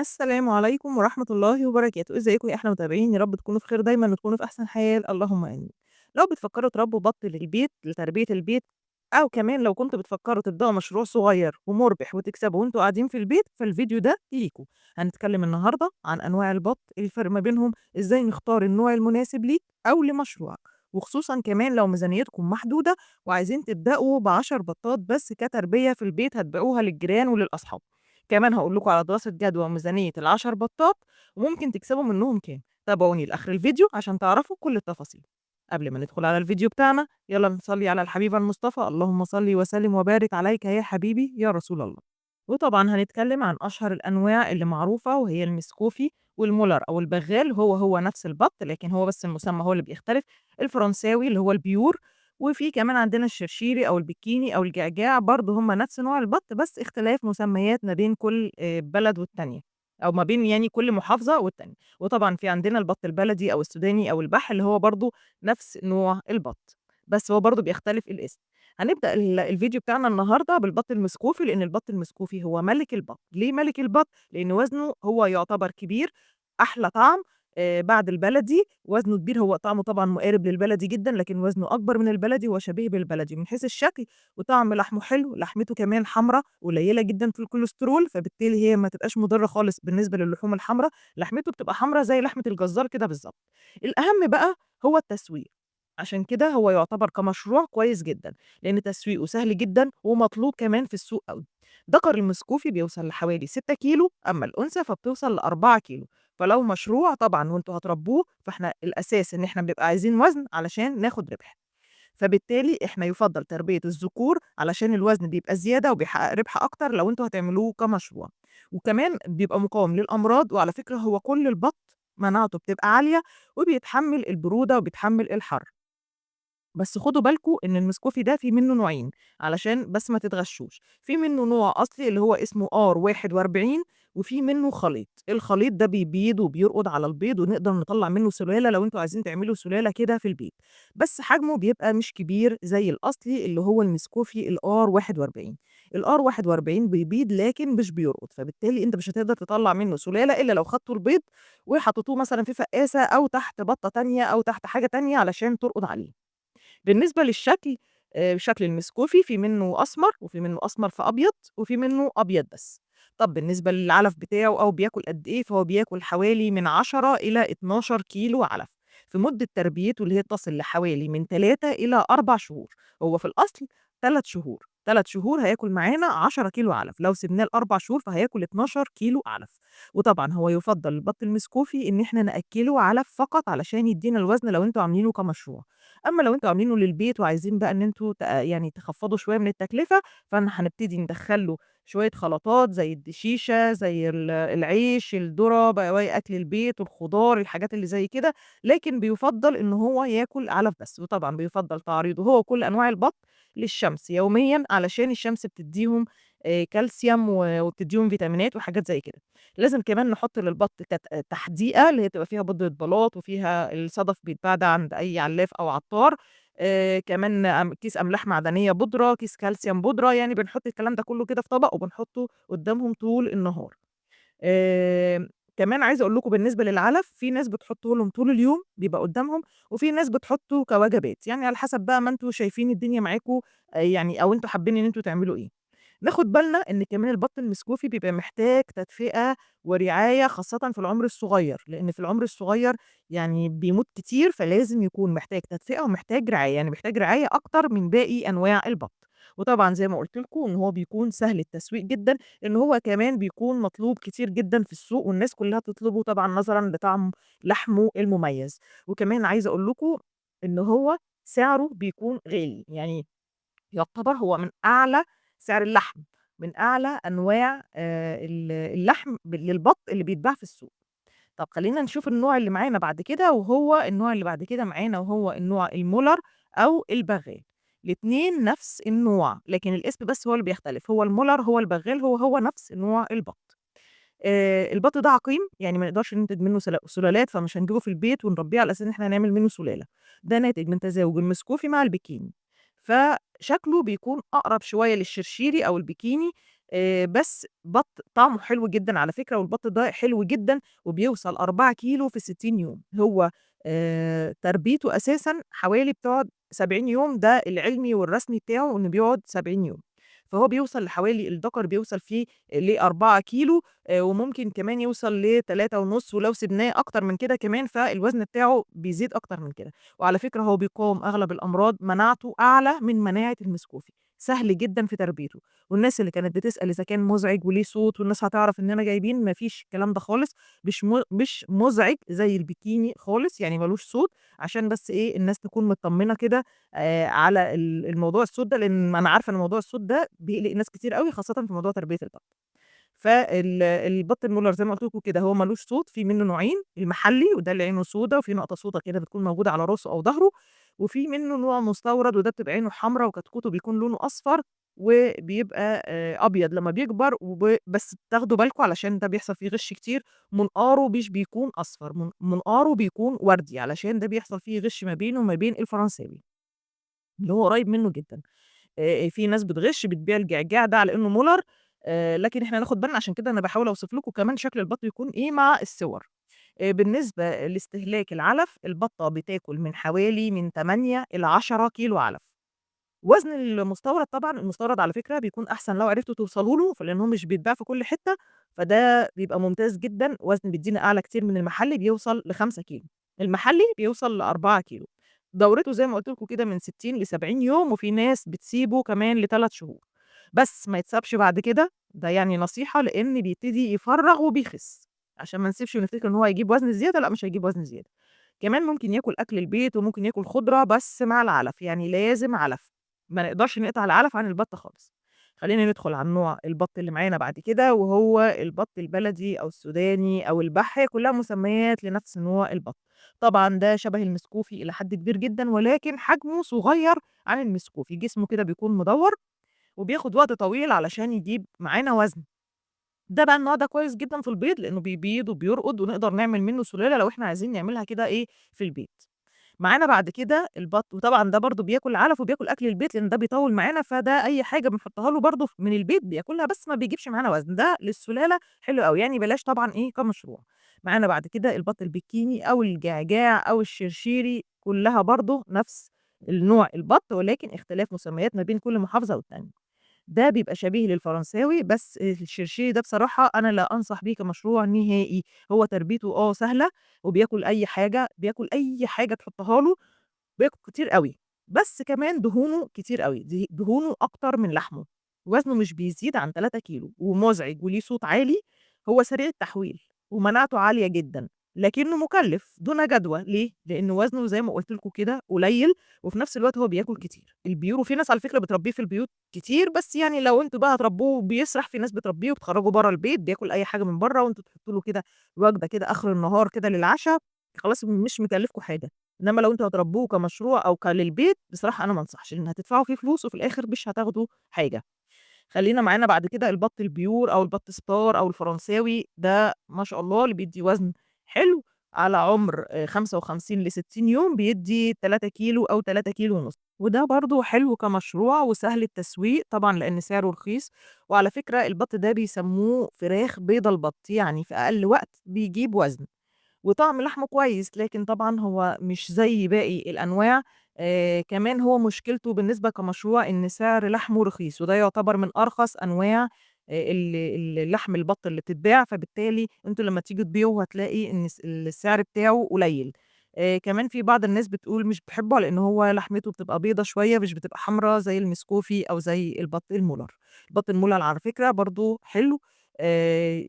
السلام عليكم ورحمة الله وبركاته، إزيكم يا أحلى متابعين، يا رب تكونوا في خير دايمًا وتكونوا في أحسن حال، اللهم آمين. لو بتفكروا تربوا بط للبيت لتربية البيت، أو كمان لو كنتم بتفكروا تبدأوا مشروع صغير ومربح وتكسبوا وأنتم قاعدين في البيت، فالفيديو ده ليكم. هنتكلم النهارده عن أنواع البط، الفرق ما بينهم، إزاي نختار النوع المناسب ليك أو لمشروعك، وخصوصًا كمان لو ميزانيتكم محدودة وعايزين تبدأوا ب10 بطات بس كتربية في البيت هتبيعوها للجيران وللأصحاب. كمان هاقول لكم على دراسة جدوى وميزانية ال10 بطات وممكن تكسبوا منهم كام. تابعوني لآخر الفيديو عشان تعرفوا كل التفاصيل. قبل ما ندخل على الفيديو بتاعنا يلا نصلي على الحبيب المصطفى، اللهم صل وسلم وبارك عليك يا حبيبي يا رسول الله. وطبعا هنتكلم عن أشهر الأنواع اللي معروفة وهي المسكوفي والمولر أو البغال، هو نفس البط لكن هو بس المسمى هو اللي بيختلف. الفرنساوي اللي هو البيور، وفي كمان عندنا الشرشيري أو البكيني أو الجعجاع، برضه هم نفس نوع البط بس اختلاف مسميات ما بين كل بلد والتانية، أو ما بين يعني كل محافظة والتانية. وطبعًا في عندنا البط البلدي أو السوداني أو البح اللي هو برضه نفس نوع البط، بس هو برضه بيختلف الاسم. هنبدأ الفيديو بتاعنا النهارده بالبط المسكوفي، لأن البط المسكوفي هو ملك البط. ليه ملك البط؟ لأن وزنه هو يعتبر كبير، أحلى طعم بعد البلدي، وزنه كبير، هو طعمه طبعًا مقارب للبلدي جدًا، لكن وزنه أكبر من البلدي وشبيه بالبلدي من حيث الشكل، وطعم لحمه حلو، لحمته كمان حمرا قليلة جدًا في الكوليسترول، فبالتالي هي ما تبقاش مضرة خالص بالنسبة للحوم الحمرا، لحمته بتبقى حمرا زي لحمة الجزار كده بالضبط. الأهم بقى هو التسويق، عشان كده هو يعتبر كمشروع كويس جدًا، لأن تسويقه سهل جدًا ومطلوب كمان في السوق أوي. دكر المسكوفي بيوصل لحوالي 6 كيلو، أمّا الأنثى فبتوصل ل4 كيلو. فلو مشروع طبعًا وأنتم هتربوه، فإحنا الأساس إن إحنا بنبقى عايزين وزن علشان ناخد ربح، فبالتالي إحنا يُفضّل تربية الذكور علشان الوزن بيبقى زيادة وبيحقق ربح أكتر لو أنتم هتعملوه كمشروع، وكمان بيبقى مقاوم للأمراض، وعلى فكرة هو كل البط مناعته بتبقى عالية وبيتحمّل البرودة وبيتحمّل الحر. بس خدوا بالكم إن المسكوفي ده في منّه نوعين، علشان بس ما تتغشّوش. في منّه نوع أصلي اللي هو اسمه R41، وفي منّه خليط. الخليط ده بيبيض وبيرقد على البيض ونقدر نطلّع منّه سلالة لو أنتم عايزين تعملوا سلالة كده في البيت، بس حجمه بيبقى مش كبير زي الأصلي اللي هو المسكوفي الR41. الR41 بيبيض لكن مش بيرقد، فبالتالي أنت مش هتقدر تطلّع منّه سلالة إلا لو خدتوا البيض وحطيتوه مثلًا في فقّاسة أو تحت بطة تانية أو تحت حاجة تانية علشان ترقد عليه. بالنسبة للشكل، شكل المسكوفي في منّه أسمر، وفي منّه أسمر في أبيض، وفي منّه أبيض بس. طَب بالنسبة للعلف بتاعه أو بياكل قد إيه، فهو بياكل حوالي من 10 إلى 12 كيلو علف، في مدة تربيته اللي هي تصل لحوالي من 3 إلى 4 شهور. هو في الأصل 3 شهور، 3 شهور هياكل معانا 10 كيلو علف، لو سِبناه ل4 شهور فهياكل 12 كيلو علف. وطبعًا هو يُفضّل البط المسكوفي إن إحنا نأكّله علف فقط علشان يدّينا الوزن لو أنتم عاملينه كمشروع. أمّا لو أنتم عاملينه للبيت وعايزين بقى إن أنتم يعني تخفّضوا شوية من التكلفة، هنبتدي ندخّل له شوية خلطات زي الدشيشة، زي العيش، الذرة، بواقي أكل البيت، الخضار، الحاجات اللي زي كده، لكن بيُفضّل إن هو ياكل علف بس. وطبعًا بيُفضّل تعريضه هو وكل أنواع البط للشمس يوميًا علشان الشمس بتدّيهم كالسيوم وبتدّيهم فيتامينات وحاجات زي كده. لازم كمان نحُط للبط تحديقة اللي هي بتبقى فيها بودرة بلاط وفيها الصدف بيتباع ده عند أي علاف أو عطار، كمان كيس أملاح معدنية بودرة، كيس كالسيوم بودرة، يعني بنحُط الكلام ده كلّه كده في طبق وبنحطه قدّامهم طول النهار. آمم، كمان عايزة أقول لكم بالنسبة للعلف، في ناس بتحطّه لهم طول اليوم بيبقى قدّامهم، وفي ناس بتحطّه كوجبات، يعني على حسب بقى ما أنتم شايفين الدنيا معاكم، يعني أو أنتم حابين إن أنتم تعملوا إيه. ناخد بالنا إن كمان البط المسكوفي بيبقى محتاج تدفئة ورعاية خاصةً في العمر الصغير، لإن في العمر الصغير يعني بيموت كتير، فلازم يكون محتاج تدفئة ومحتاج رعاية، يعني محتاج رعاية أكتر من باقي أنواع البط. وطبعًا زي ما قُلت لكم إن هو بيكون سهل التسويق جدًا، لإن هو كمان بيكون مطلوب كتير جدًا في السوق والناس كلّها بتطلبه طبعًا نظرًا لطعم لحمه المميز. وكمان عايزة أقول لكم إن هو سعره بيكون غالي، يعني يعتبر هو من أعلى سعر اللحم، من أعلى أنواع اللحم للبط اللي بيتباع في السوق. طب خلّينا نشوف النوع اللي معانا بعد كده، وهو النوع اللي بعد كده معانا وهو النوع المولر أو البغال. الاتنين نفس النوع، لكن الاسم بس هو اللي بيختلف، هو المولر هو البغال هو نفس نوع البط. البط ده عقيم، يعني ما نقدرش ننتج منه سلالات، فمش هنجيبه في البيت ونربيه على أساس إن إحنا هنعمل منه سلالة. ده ناتج من تزاوج المسكوفي مع البكيني، فشكله بيكون أقرب شوية للشرشيري أو البكيني، بس بَط طعمه حلو جدًا على فكرة، والبَط ده حلو جدًا وبيوصل 4 كيلو في 60 يوم. هو تربيته أساسًا حوالي بتقعد 70 يوم، ده العلمي والرسمي بتاعه إنه بيقعد 70 يوم. فهو بيوصل لحوالي الدَكَر بيوصل فيه ل4 كيلو، وممكن كمان يوصل ل3.5، ولو سِبناه أكتر من كده كمان فالوزن بتاعه بيزيد أكتر من كده. وعلى فكرة هو بيقاوم أغلب الأمراض، مناعته أعلى من مناعة المسكوفي، سهل جدًا في تربيته. والناس اللي كانت بتسأل إذا كان مُزعج وليه صوت والناس هتعرف إننا جايبين، ما فيش الكلام ده خالص، مش مُزعج زي البيكيني خالص، يعني ما لوش صوت، عشان بس إيه، الناس تكون متطمنة كده على الموضوع الصوت ده، لإن أنا عارفة إن موضوع الصوت ده بيقلق ناس كتير أوي، خاصةً في موضوع تربية البَط. البط المولر زي ما قُلت لكم كده هو ما لوش صوت، في منّه نوعين، المحلي وده اللي عينه سودا وفي نقطة سودا كده بتكون موجودة على راسه أو ضهره، وفي منّه نوع مستورد وده بتبقى عينه حمرا وكتكوته بيكون لونه أصفر، وبيبقى أبيض لمّا بيكبر بس تاخدوا بالكم علشان ده بيحصل فيه غِش كتير، منقاره مش بيكون أصفر، منقاره بيكون وردي، علشان ده بيحصل فيه غِش ما بينه وما بين الفرنساوي، اللي هو قريب منّه جدًا. في ناس بتغِش بتبيع الجعجاع ده على إنه مولر، لكن إحنا هناخد بالنا عشان كده أنا باحاول أوصف لكم كمان شكل البَط يكون إيه مع الصور. بالنسبة لاستهلاك العلف، البطة بتاكل من حوالي من 8 ل10 كيلو علف. وزن المستورد طبعًا، المستورد على فكرة بيكون أحسن لو عرفتوا توصلوا له، لإن هو مش بيتباع في كل حتة، فده بيبقى ممتاز جدًا، وزن بيدّينا أعلى كتير من المحلي بيوصل ل5 كيلو، المحلي بيوصل ل4 كيلو. دورته زي ما قُلت لكم كده من 60 ل70 يوم، وفي ناس بتسيبه كمان ل3 شهور، بس ما يتسابش بعد كده، ده يعني نصيحة لإن بيبتدي يفرّغ وبيخس، عشان ما نسيبش ونفتكر إن هو هيجيب وزن زيادة، لأ مش هيجيب وزن زيادة. كمان ممكن ياكل أكل البيت وممكن ياكل خضرة بس مع العلف، يعني لازم علف. ما نقدرش نقطع العلف عن البَط خالص. خلّينا ندخل على النوع البَط اللي معانا بعد كده، وهو البَط البلدي أو السوداني أو البَح، هي كلّها مسميات لنفس نوع البَط. طبعًا ده شبه المسكوفي إلى حد كبير جدًا، ولكن حجمه صغير عن المسكوفي، جسمه كده بيكون مدوّر، وبياخد وقت طويل علشان يجيب معانا وزن. ده بقى النوع ده كويس جدًا في البيض، لإنه بيبيض وبيرقد ونقدر نعمل منه سُلالة لو إحنا عايزين نعملها كده إيه، في البيت. معانا بعد كده البط، وطبعًا ده برضه بياكل علف وبياكل أكل البيت، لإن ده بيطوّل معانا، فده أي حاجة بنحطها له برضه من البيت بياكلها، بس ما بيجيبش معانا وزن، ده للسُلالة حلو أوي، يعني بلاش طبعًا إيه كمشروع. معانا بعد كده البط البكيني أو الجعجاع أو الشرشيري، كلّها برضه نفس النوع البط، ولكن اختلاف مسميات ما بين كل محافظة والتانية. ده بيبقى شبيه للفرنساوي، بس الشرشيري ده بصراحة أنا لا أنصح بيه كمشروع نهائي، هو تربيته سهلة وبياكل أي حاجة، بياكل أي حاجة تحطها له، بياكل كتير أوي، بس كمان دهونه كتير أوي، دهونه أكتر من لحمه، وزنه مش بيزيد عن 3 كيلو، ومُزعج وليه صوت عالي، هو سريع التحويل ومناعته عالية جدًا، لكنه مُكلِّف دون جدوى، ليه؟ لإن وزنه زي ما قُلت لكم كده قليل، وفي نفس الوقت هو بياكل كتير. وفي ناس على فكرة بتربيه في البيوت كتير، بس يعني لو أنتم بقى هتربوه بيسرح، في ناس بتربيه وبتخرّجه برّه البيت، بياكل أي حاجة من برّه، وأنتم تحطوا له كده وجبة كده آخر النهار كده للعشا، خلاص مش مكلّفكم حاجة. إنما لو أنتم هتربوه كمشروع أو للبيت، بصراحة أنا ما أنصحش، لإن هتدفعوا فيه فلوس وفي الآخر مش هتاخدوا حاجة. خلّينا معانا بعد كده البط البيور أو البط ستار أو الفرنساوي، ده ما شاء الله اللي بيدّي وزن حلو، على عُمر 55 ل60 يوم بيدّي 3 كيلو أو 3 كيلو ونُص، وده برضه حلو كمشروع وسهل التسويق طبعًا لإن سعره رخيص، وعلى فكرة البط ده بيسموه فراخ بيضة البط، يعني في أقل وقت بيجيب وزن. وطعم لحمه كويس، لكن طبعًا هو مش زي باقي الأنواع، كمان هو مشكلته بالنسبة كمشروع إن سعر لحمه رخيص، وده يعتبر من أرخص أنواع اللحم البط اللي بتتباع، فبالتالي أنتم لمّا تيجوا تبيعوا هتلاقي إن السعر بتاعه قليل. كمان في بعض الناس بتقول مش بتحبه لإن هو لحمته بتبقى بيضة شوية، مش بتبقى حمرا زي المسكوفي أو زي البط المُلَر. البط المُلَر على فكرة برضه حلو،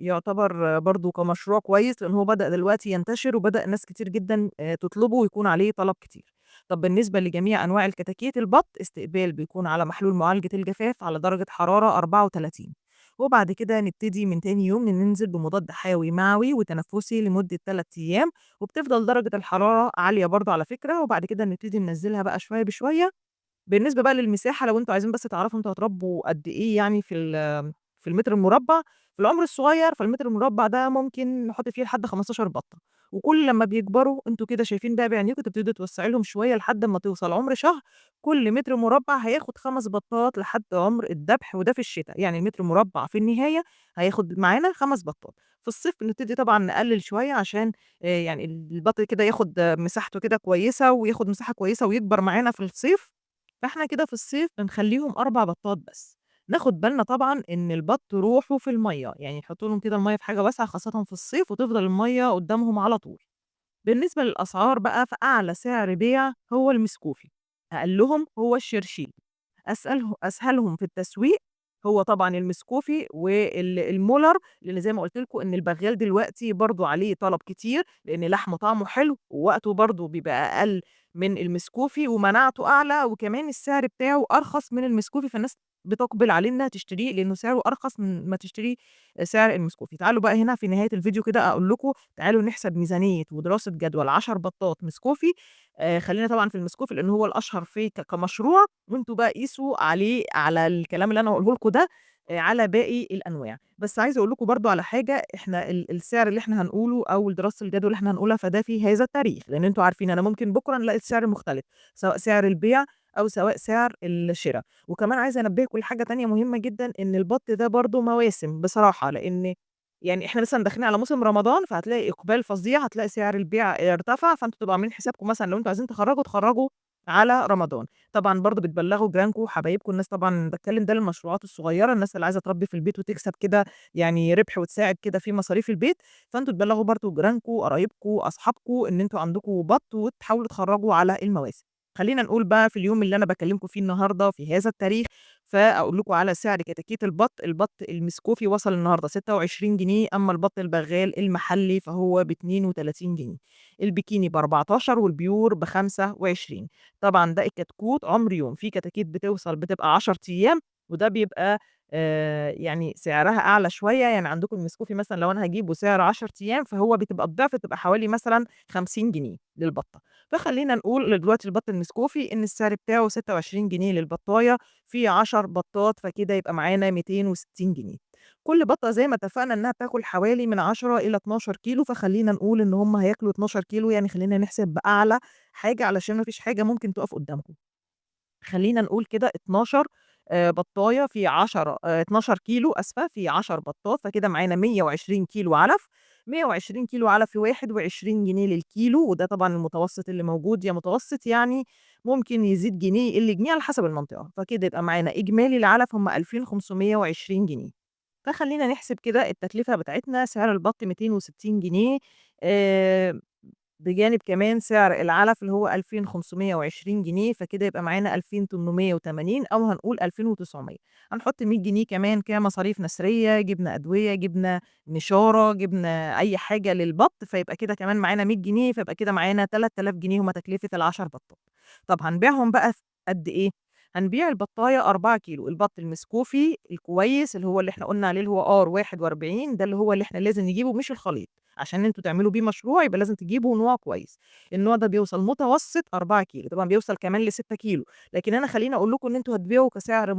يعتبر برضه كمشروع كويس، لإن هو بدأ دلوقتي ينتشر وبدأ ناس كتير جدًا تطلبه ويكون عليه طلب كتير. طب بالنسبة لجميع أنواع الكتاكيت البط، استقبال بيكون على محلول معالجة الجفاف على درجة حرارة 34، وبعد كده نبتدي من تاني يوم ننزل بمضاد حيوي معوي وتنفسي لمدة 3 أيام، وبتفضل درجة الحرارة عالية برضه على فكرة، وبعد كده نبتدي ننزلها بقى شوية بشوية. بالنسبة بقى للمساحة لو أنتم عايزين بس تعرفوا أنتم هتربوا قد إيه يعني في المتر المربع، في العمر الصغير فالمتر المربع ده ممكن نحط فيه لحد 15 بطة، وكل لمّا بيكبروا أنتم كده شايفين بقى بعينيكم تبتدوا توسّعي لهم شوية لحد أمّا توصل عُمر شهر، كل متر مربع هياخد 5 بطات لحد عُمر الدبح وده في الشتا، يعني المتر مربع في النهاية هياخد معانا 5 بطات. في الصيف بنبتدي طبعًا نقلل شوية عشان يعني البط كده ياخد مساحته كده كويسة وياخد مساحة كويسة ويكبر معانا في الصيف، فإحنا كده في الصيف بنخلّيهم 4 بطات بس. ناخد بالنا طبعًا إن البط روحه في المَيّة، يعني نحط لهم كده المَيّة في حاجة واسعة خاصةً في الصيف وتفضل المَيّة قدّامهم على طول. بالنسبة للأسعار بقى فأعلى سعر بيع هو المسكوفي، أقلهم هو الشرشيل، أسهلهم في التسويق هو طبعًا المسكوفي المولر، لإن زي ما قُلت لكم إن البغال دلوقتي برضه عليه طلب كتير، لإن لحمه طعمه حلو ووقته برضه بيبقى أقل من المسكوفي ومناعته أعلى، وكمان السعر بتاعه أرخص من المسكوفي، فالناس بتُقبل عليه إنها تشتريه لإنه سعره أرخص من ما تشتريه سعر المسكوفي. تعالوا بقى هنا في نهاية الفيديو كده أقول لكم تعالوا نحسب ميزانية ودراسة جدوى ل10 بطات مسكوفي، خلّينا طبعًا في المسكوفي لإن هو الأشهر فيه كمشروع، وأنتم بقى قيسوا عليه على الكلام اللي أنا هاقوله لكم ده على باقي الأنواع. بس عايزة أقول لكم برضه على حاجة، إحنا السعر اللي إحنا هنقوله أو دراسة الجدوى اللي إحنا هنقولها فده في هذا التاريخ، لإن أنتم عارفين أنا ممكن بكرة نلاقي السعر مختلف، سواء سعر البيع أو سواء سعر الشرا. وكمان عايزة أنبهكم لحاجة تانية مهمة جدًا، إن البط ده برضه مواسم بصراحة، لإن يعني إحنا مثلًا داخلين على موسم رمضان، فهتلاقي إقبال فظيع، هتلاقي سعر البيع ارتفع، فأنتم تبقوا عاملين حسابكم مثلًا لو أنتم عايزين تخرّجوا، تخرّجوا على رمضان. طبعًا برضه بتبلّغوا جيرانكم وحبايبكم، الناس طبعًا باتكلّم ده للمشروعات الصغيّرة، الناس اللي عايزة تربّي في البيت وتكسب كده يعني ربح وتساعد كده في مصاريف البيت، فأنتم تبلّغوا برضه جيرانكم، قرايبكم، أصحابكم إن أنتم عندكم بَط وتحاولوا تخرّجوا على المواسم. خلّينا نقول بقى في اليوم اللي أنا باكلّمكم فيه النهارده في هذا التاريخ، فأقول لكم على سعر كتاكيت البط، البط المسكوفي وصل النهارده 26 جنيه، أمّا البط البغال المحلي فهو ب32 جنيه، البيكيني ب14 والبيور ب25. طبعًا ده الكتكوت عُمر يوم، في كتاكيت بتبقى 10 أيام، وده بيبقى يعني سعرها أعلى شوية، يعني عندكم المسكوفي مثلًا لو أنا هاجيبه سعر 10 أيام، فهو بتبقى الضعف، بتبقى حوالي مثلًا 50 جنيه للبطة. فخلّينا نقول دلوقتي البط المسكوفي إن السعر بتاعه 26 جنيه للبطاية، في 10 بطات، فكده يبقى معانا 260 جنيه. كل بطة زي ما اتفقنا إنها بتاكل حوالي من 10 إلى 12 كيلو، فخلّينا نقول إن هم هياكلوا 12 كيلو، يعني خلّينا نحسب بأعلى حاجة علشان ما فيش حاجة ممكن تُقف قدّامكم. خلّينا نقول كده 12 بطاية في 10 12 كيلو آسفة، في 10 بطات، فكده معانا 120 كيلو علف، 120 كيلو علف ب21 جنيه للكيلو، وده طبعًا المتوسط اللي موجود، يا متوسط يعني ممكن يزيد جنيه، يقل جنيه على حسب المنطقة، فكده يبقى معانا إجمالي العلف هم 2520 جنيه. فخلّينا نحسب كده التكلفة بتاعتنا، سعر البط 260 جنيه آآ بجانب كمان سعر العلف اللي هو 2520 جنيه، فكده يبقى معانا 2880 أو هنقول 2900. هنحط 100 جنيه كمان كمصاريف نسرية، جبنة أدوية، جبنة نشارة، جبنة أي حاجة للبط، فيبقى كده كمان معانا 100 جنيه، فيبقى كده معانا 3000 جنيه هم تكلفة ال10 بطات. طب هنبيعهم بقى قد إيه؟ هنبيع البطاية 4 كيلو، البط المسكوفي الكويس اللي هو اللي إحنا قُلنا عليه اللي هو R41 ده اللي هو اللي إحنا لازم نجيبه مش الخليط. عشان أنتم تعملوا بيه مشروع يبقى لازم تجيبوا نوع كويس، النوع ده بيوصل متوسط 4 كيلو، طبعًا بيوصل كمان ل6 كيلو، لكن أنا خلّيني أقول لكم إن أنتم هتبيعوا كسعر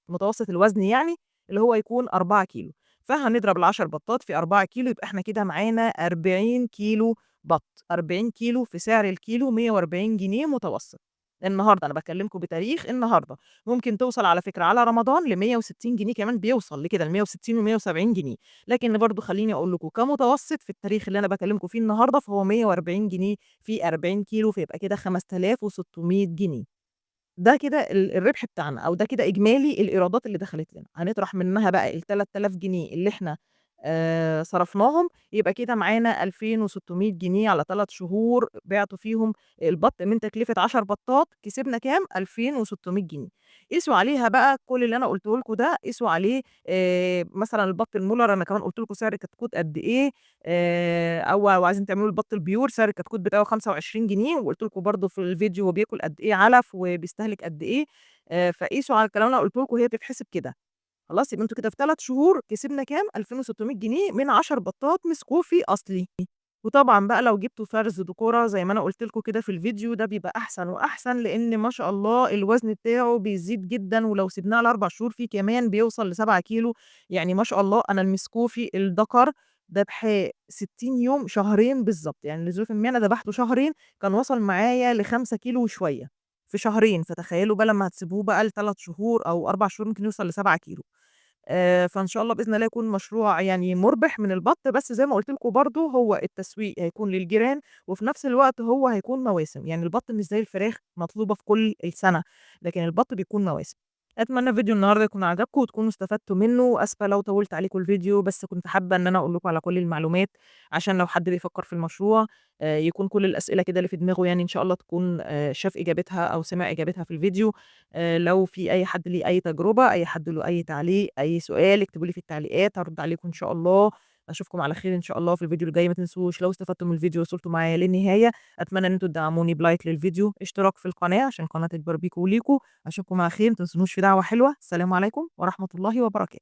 متوسط الوزن يعني، اللي هو يكون 4 كيلو، فهنضرب ال10 بطات في 4 كيلو يبقى إحنا كده معانا 40 كيلو بَط، 40 كيلو في سعر الكيلو 140 جنيه متوسط. النهارده أنا باكلمكم بتاريخ النهارده، ممكن توصل على فكرة على رمضان ل160 جنيه كمان بيوصل لكده ل160 و170 جنيه. لكن برضه خلّيني أقول لكم كمتوسط في التاريخ اللي أنا باكلمكم فيه النهارده، فهو 140 جنيه في 40 كيلو، فيبقى كده 5600 جنيه. ده كده الربح بتاعنا، أو ده كده إجمالي الإيرادات اللي دخلت لنا، هنطرح منها بقى ال3000 جنيه اللي إحنا صرفناهم، يبقى كده معانا 2600 جنيه على 3 شهور بِعتوا فيهم البَط من تكلفة 10 بطات، كسبنا كام؟ 2600 جنيه. قيسوا عليها بقى كل اللي أنا قُلته لكم ده، قيسوا عليه مثلًا البَط المولر أنا كمان قُلت لكم سعر كتكوت قد إيه، أو عايزين تعملوا البَط البيور سعر الكتكوت بتاعه 25 جنيه، وقُلت لكم برضه في الفيديو هو بياكل قد إيه علف وبيستهلك قد إيه، فقيسوا على الكلام اللي أنا قُلته لكم هي بتتحسب كده. خلاص يبقى أنتم كده في 3 شهور كسبنا كام؟ 2600 جنيه من 10 بطات مسكوفي أصلي. وطبعًا بقى لو جبتوا فرز دكورة زي ما أنا قُلت لكم كده في الفيديو ده بيبقى أحسن وأحسن، لإن ما شاء الله الوزن بتاعه بيزيد جدًا، ولو سِبناه على 4 شهور فيه كمان بيوصل ل7 كيلو، يعني ما شاء الله أنا المسكوفي الدكر دبحاه 60 يوم، شهرين بالضبط، يعني لظروفٍ ما أنا دبحته شهرين، كان وصل معايا ل5 كيلو وشوية في شهرين، فتخيّلوا بقى لمّا هتسيبوه بقى ل3 شهور أو 4 شهور ممكن يوصل ل7 كيلو. فإن شاء الله بإذن الله يكون مشروع يعني مُربح من البَط، بس زي ما قُلت لكم برضه هو التسويق هيكون للجيران، وفي نفس الوقت هو هيكون مواسم، يعني البَط مش زي الفراخ مطلوبة في كل السنة، لكن البَط بيكون مواسم. أتمنى فيديو النهارده يكون عجبكم وتكونوا استفدتوا منه، آسفة لو طوّلت عليكم الفيديو، بس كنت حابة إن أنا أقول لكم على كل المعلومات، عشان لو حد بيفكّر في المشروع يكون كل الأسئلة كده اللي في دماغه يعني إن شاء الله تكون شاف إجابتها أو سمع إجابتها في الفيديو. لو في أي حد ليه أي تجربة، أي حد له أي تعليق، أي سؤال، اكتبوا لي في التعليقات هارُد عليكم إن شاء الله. أشوفكم على خير إن شاء الله في الفيديو الجاي، ما تنسوش لو استفدتوا من الفيديو ووصلتوا معايا للنهاية، أتمنى إن أنتم تدعموني بلايك للفيديو، اشتراك في القناة عشان القناة تكبر بيكم وليكم. أشوفكم على خير، ما تنسونوش في دعوة حلوة. السلام عليكم ورحمة الله وبركاته.